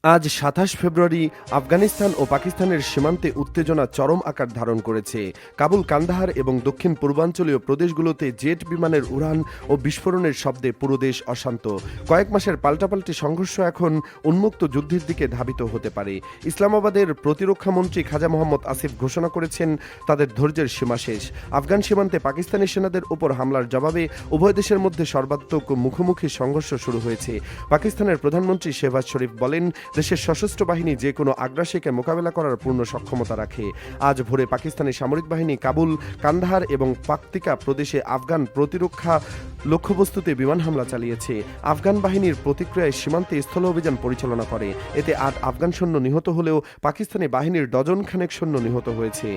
আজ ২৭ ফেব্রুয়ারি আফগানিস্তান ও পাকিস্তানের সীমান্তে উত্তেজনা চরম আকার ধারণ করেছে। কাবুল, কান্দাহার এবং দক্ষিণ পূর্বাঞ্চলীয় প্রদেশগুলোতে জেট বিমানের উড়ান ও বিস্ফোরণের শব্দে পুরো দেশ অশান্ত। কয়েক মাসের পাল্টাপাল্টি সংঘর্ষ এখন উন্মুক্ত যুদ্ধের দিকে ধাবিত হতে পারে। ইসলামাবাদের প্রতিরক্ষামন্ত্রী খাজা মোহাম্মদ আসিফ ঘোষণা করেছেন তাদের ধৈর্যের সীমা শেষ। আফগান সীমান্তে পাকিস্তানি সেনাদের উপর হামলার জবাবে উভয় দেশের মধ্যে সর্বাত্মক মুখোমুখি সংঘর্ষ শুরু হয়েছে। পাকিস্তানের প্রধানমন্ত্রী শেহবাজ শরীফ বলেন, দেশের সশস্ত্র বাহিনী যে কোনো আগ্রাসীকে মোকাবেলা করার পূর্ণ সক্ষমতা রাখে। আজ ভোরে পাকিস্তানি সামরিক বাহিনী কাবুল, কান্দাহার এবং পাকতিকা প্রদেশে আফগান প্রতিরক্ষা লক্ষ্যবস্তুতে বিমান হামলা চালিয়েছে। আফগান বাহিনীর প্রতিক্রিয়ায় সীমান্তে স্থল অভিযান পরিচালনা করে। এতে ৮ আফগান সৈন্য নিহত হলেও পাকিস্তানি বাহিনীর ডজন খানেক সৈন্য নিহত হয়েছে।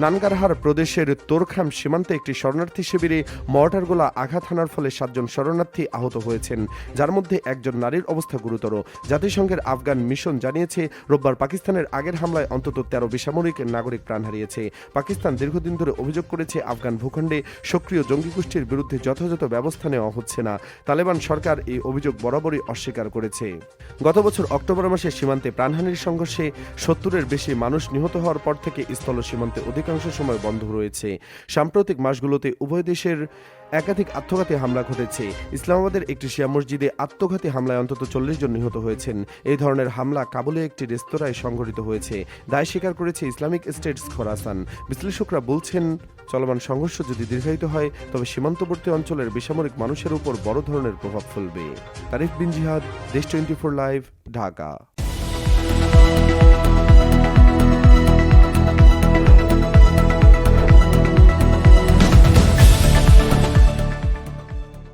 নানগারহার প্রদেশের তোরখাম সীমান্তে একটি শরণার্থী শিবিরে মর্টার গোলা আঘাত হানার ফলে ৭ জন শরণার্থী আহত হয়েছেন, যার মধ্যে একজন নারীর অবস্থা গুরুতর। জাতিসংঘের আফগান মিশন জানিয়েছে, রোববার পাকিস্তানের আগের হামলায় অন্তত ১৩ বেসামরিক নাগরিক প্রাণ হারিয়েছে। পাকিস্তান দীর্ঘদিন ধরে অভিযোগ করেছে, আফগান ভূখণ্ডে সক্রিয় জঙ্গি গোষ্ঠীর বিরুদ্ধে যথাযথ ব্যবস্থা নেওয়া হচ্ছে না। তালেবান সরকার এই অভিযোগ বরাবরই অস্বীকার করেছে। গত বছর অক্টোবর মাসে সীমান্তে প্রাণহানির সংঘর্ষে ৭০-এর বেশি মানুষ নিহত হওয়ার পর থেকে স্থল সীমান্তে অধিকাংশ সময় বন্ধ রয়েছে। সাম্প্রতিক মাসগুলোতে উভয় দেশের একাধিক আত্মঘাতী হামলা ঘটেছে। ইসলামাবাদের একটি শিয়া মসজিদে আত্মঘাতী হামলায় অন্তত ৪০ জন নিহত হয়েছেন। এই ধরনের হামলা কাবুলে একটি রেস্তোরাঁয় সংঘটিত হয়েছে। দায় স্বীকার করেছে ইসলামিক স্টেটস খোরাসান। বিশ্লেষকরা বলছেন, চলমান সংঘর্ষ যদি দীর্ঘায়িত হয় তবে সীমান্তবর্তী অঞ্চলের বেসামরিক মানুষের উপর বড় ধরনের প্রভাব ফেলবে। তারিফ বিন জিহাদ, দেশ 24 লাইভ, ঢাকা।